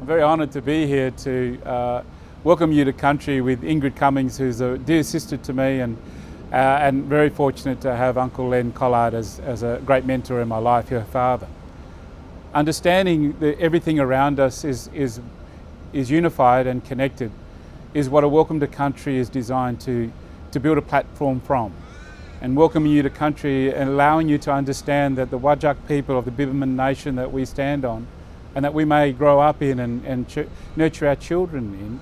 I'm very honoured to be here to welcome you to country with Ingrid Cumming, who's a dear sister to me, and very fortunate to have Uncle Len Collard as a great mentor in my life, her father. Understanding that everything around us is unified and connected is what a welcome to country is designed to build a platform from. And welcoming you to country and allowing you to understand that the Whadjuk people of the Biberman nation that we stand on and that we may grow up in and nurture our children in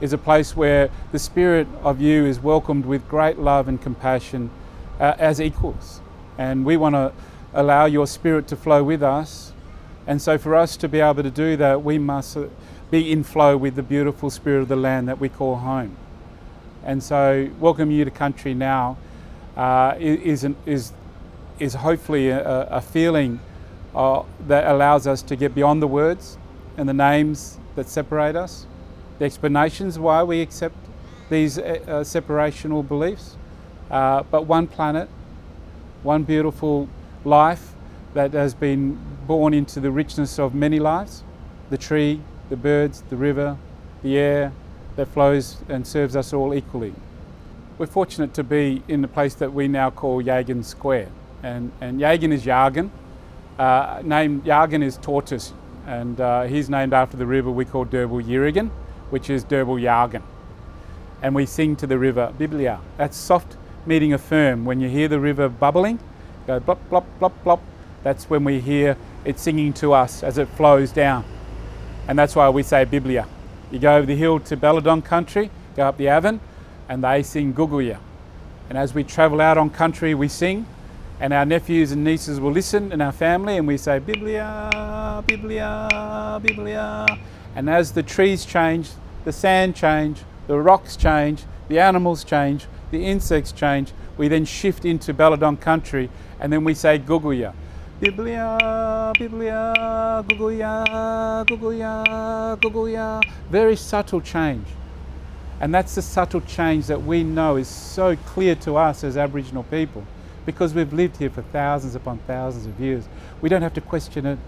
is a place where the spirit of you is welcomed with great love and compassion as equals. And we want to allow your spirit to flow with us. And so for us to be able to do that, we must be in flow with the beautiful spirit of the land that we call home. And so welcome you to country now is hopefully a feeling that allows us to get beyond the words and the names that separate us, the explanations why we accept these separational beliefs, but one planet, one beautiful life that has been born into the richness of many lives, the tree, the birds, the river, the air that flows and serves us all equally. We're fortunate to be in the place that we now call Yagan Square, and Yagan is Yargan. Yargan is tortoise, and he's named after the river we call Derbil Yirigan, which is Derbil Yargan. And we sing to the river, Biblia. That's soft meeting a firm. When you hear the river bubbling, go blop, blop, blop, blop. That's when we hear it singing to us as it flows down. And that's why we say Biblia. You go over the hill to Belladon country, go up the Avon, and they sing Guguya. And as we travel out on country, we sing, and our nephews and nieces will listen, and our family, and we say Biblia, Biblia, Biblia. And as the trees change, the sand change, the rocks change, the animals change, the insects change, we then shift into Belladon country, and then we say Guguya. Biblia, Biblia, Guguya, Guguya, Guguya. Very subtle change. And that's the subtle change that we know is so clear to us as Aboriginal people, because we've lived here for thousands upon thousands of years. We don't have to question it.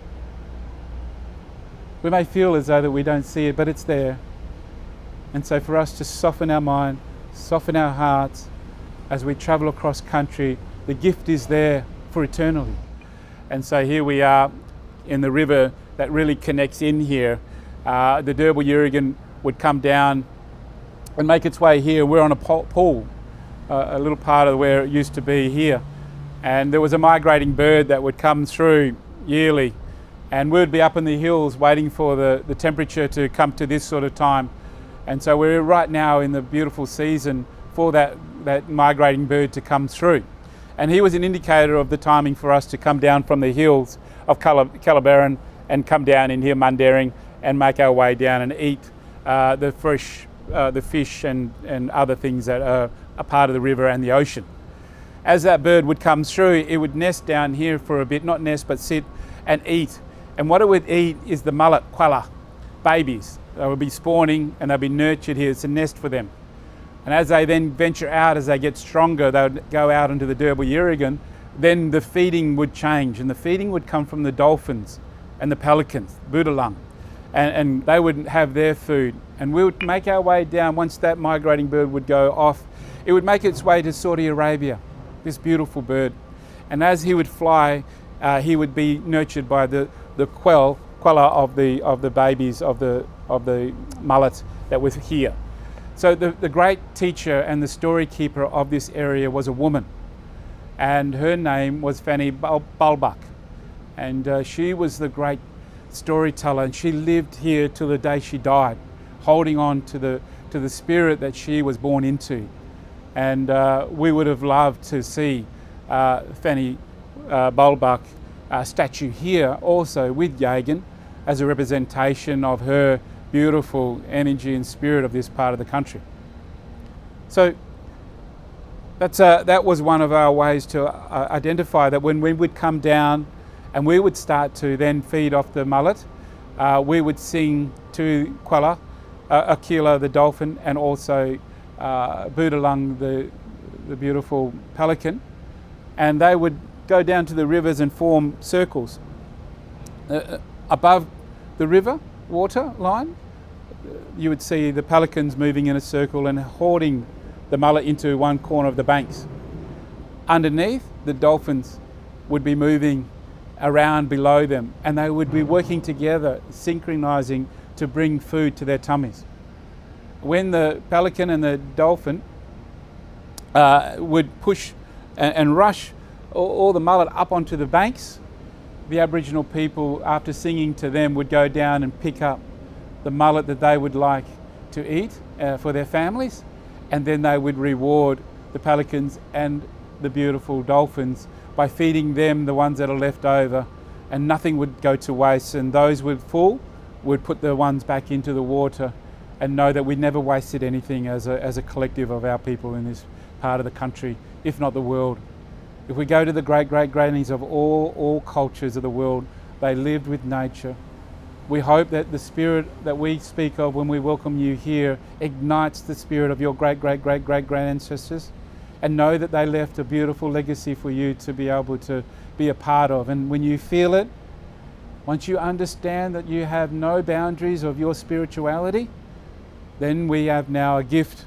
We may feel as though that we don't see it, but it's there. And so for us to soften our mind, soften our hearts as we travel across country, the gift is there for eternity. And so here we are in the river that really connects in here. The Derbil Yirigan would come down and make its way here. We're on a pool, a little part of where it used to be here. And there was a migrating bird that would come through yearly, and we'd be up in the hills waiting for the temperature to come to this sort of time. And so we're right now in the beautiful season for that migrating bird to come through. And he was an indicator of the timing for us to come down from the hills of Calabaran and come down in here Mundaring and make our way down and eat the fish and other things that are a part of the river and the ocean. As that bird would come through, it would nest down here for a bit, not nest, but sit and eat. And what it would eat is the mullet, qualla, babies. They would be spawning and they'll be nurtured here. It's a nest for them. And as they then venture out, as they get stronger, they would go out into the Derbil Yirigan, then the feeding would change, and the feeding would come from the dolphins and the pelicans, Boodjar, and they would have their food. And we would make our way down. Once that migrating bird would go off, it would make its way to Saudi Arabia, this beautiful bird. And as he would fly, he would be nurtured by the quella of the babies of the mullet that was here. So the great teacher and the story keeper of this area was a woman, and her name was Fanny Bulbuck, and she was the great storyteller, and she lived here till the day she died, holding on to the spirit that she was born into. And we would have loved to see Fanny Bulbuck statue here also with Yagan as a representation of her beautiful energy and spirit of this part of the country. So that was one of our ways to identify that when we would come down and we would start to then feed off the mullet, we would sing to Quella, Aquila the dolphin, and also Boodjar, the beautiful pelican, and they would go down to the rivers and form circles. Above the river water line, you would see the pelicans moving in a circle and hoarding the mullet into one corner of the banks. Underneath, the dolphins would be moving around below them, and they would be working together, synchronizing to bring food to their tummies. When the pelican and the dolphin would push and rush all the mullet up onto the banks, the Aboriginal people, after singing to them, would go down and pick up the mullet that they would like to eat for their families, and then they would reward the pelicans and the beautiful dolphins by feeding them the ones that are left over, and nothing would go to waste, and those would put the ones back into the water and know that we never wasted anything as a collective of our people in this part of the country, if not the world. If we go to the great-great-grannies of all cultures of the world, they lived with nature. We hope that the spirit that we speak of when we welcome you here ignites the spirit of your great-great-great-great-grand ancestors, and know that they left a beautiful legacy for you to be able to be a part of. And when you feel it, once you understand that you have no boundaries of your spirituality, then we have now a gift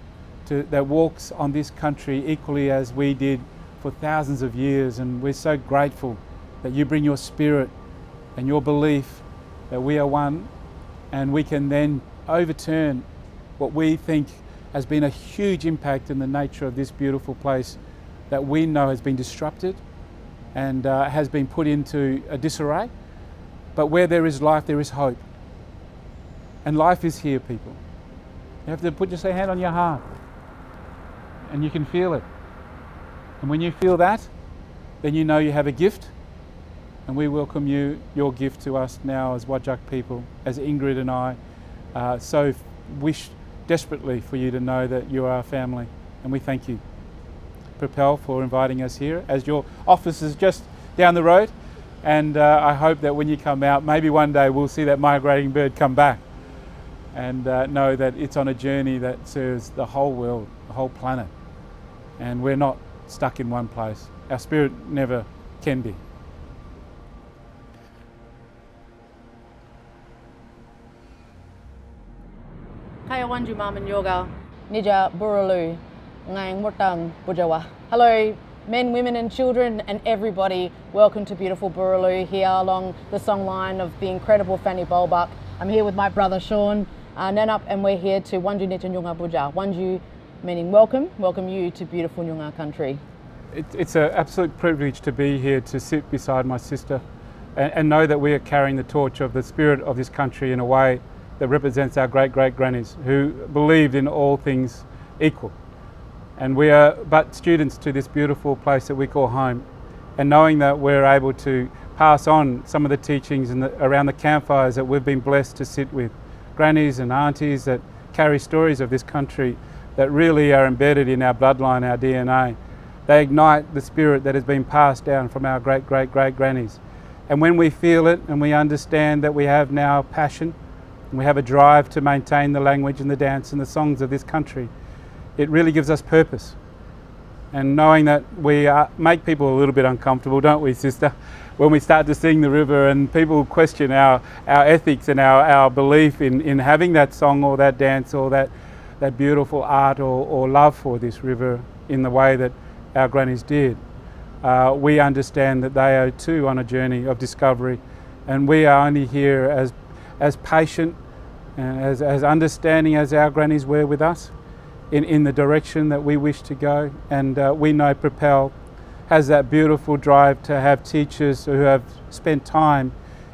that walks on this country equally as we did for thousands of years. And we're so grateful that you bring your spirit and your belief that we are one, and we can then overturn what we think has been a huge impact in the nature of this beautiful place that we know has been disrupted and has been put into a disarray. But where there is life, there is hope. And life is here, people. You have to put your hand on your heart and you can feel it. And when you feel that, then you know you have a gift, and we welcome your gift to us now as Whadjuk people, as Ingrid and I so wish desperately for you to know that you are our family, and we thank you, Propel, for inviting us here, as your office is just down the road, and I hope that when you come out, maybe one day we'll see that migrating bird come back, and know that it's on a journey that serves the whole world, the whole planet, and we're not stuck in one place. Our spirit never can be. Kaya wanju maman yoga, nija burulu, ngang murtang bujawa. Hello, men, women and children and everybody. Welcome to beautiful Buraloo here along the songline of the incredible Fanny Bulbuck. I'm here with my brother Shaun, Nannup, and we're here to Wanju Nija Noongar Boodjar. Wanju meaning welcome you to beautiful Noongar country. It's an absolute privilege to be here, to sit beside my sister and know that we are carrying the torch of the spirit of this country in a way that represents our great-great-grannies who believed in all things equal. And we are but students to this beautiful place that we call home. And knowing that we're able to pass on some of the teachings around the campfires that we've been blessed to sit with, grannies and aunties that carry stories of this country that really are embedded in our bloodline, our DNA. They ignite the spirit that has been passed down from our great-great-great-grannies. And when we feel it and we understand that we have now passion, and we have a drive to maintain the language and the dance and the songs of this country, it really gives us purpose. And knowing that we make people a little bit uncomfortable, don't we, sister? When we start to sing the river and people question our ethics and our belief in having that song or that dance or that beautiful art or love for this river in the way that our grannies did. We understand that they are too on a journey of discovery, and we are only here as patient and as understanding as our grannies were with us in the direction that we wish to go. And we know Propel has that beautiful drive to have teachers who have spent time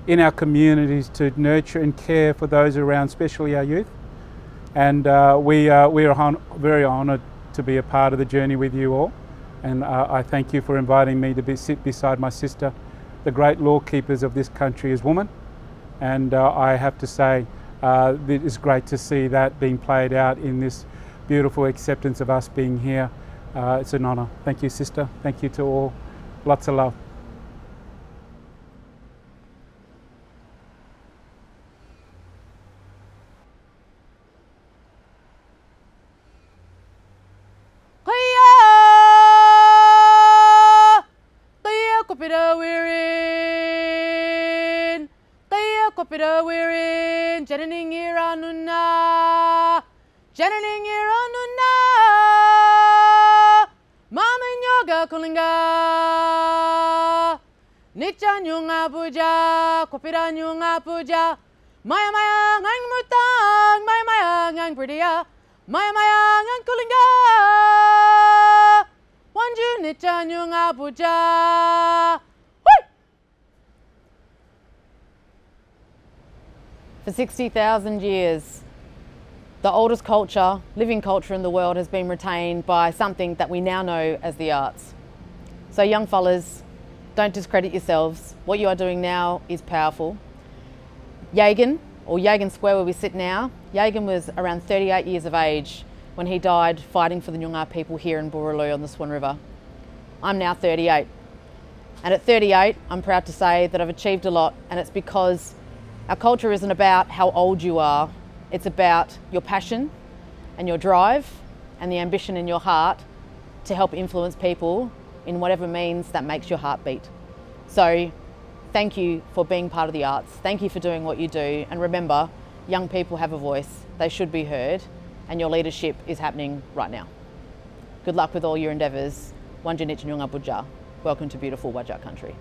in our communities to nurture and care for those around, especially our youth. And we are very honoured to be a part of the journey with you all. And I thank you for inviting me to sit beside my sister, the great law keepers of this country as women. And I have to say, it is great to see that being played out in this beautiful acceptance of us being here. It's an honour. Thank you, sister. Thank you to all. Lots of love. kopira wirin, jananing iranuna, jananing iranuna, mama yoga kulinga, nicha nyunga puja, kopira nyunga puja, maya maya ngang mutang, maya maya ngang prettiya, maya maya ngang kulinga, wanju nicha nyunga puja. For 60,000 years, the oldest culture, living culture in the world has been retained by something that we now know as the arts. So young fellas, don't discredit yourselves. What you are doing now is powerful. Yagan, or Yagan Square where we sit now, Yagan was around 38 years of age when he died fighting for the Noongar people here in Boorloo on the Swan River. I'm now 38. And at 38, I'm proud to say that I've achieved a lot, and it's because our culture isn't about how old you are, it's about your passion and your drive and the ambition in your heart to help influence people in whatever means that makes your heart beat. So thank you for being part of the arts, thank you for doing what you do, and remember, young people have a voice, they should be heard, and your leadership is happening right now. Good luck with all your endeavours. Wanju Noongar Boodjar. Welcome to beautiful Whadjuk country.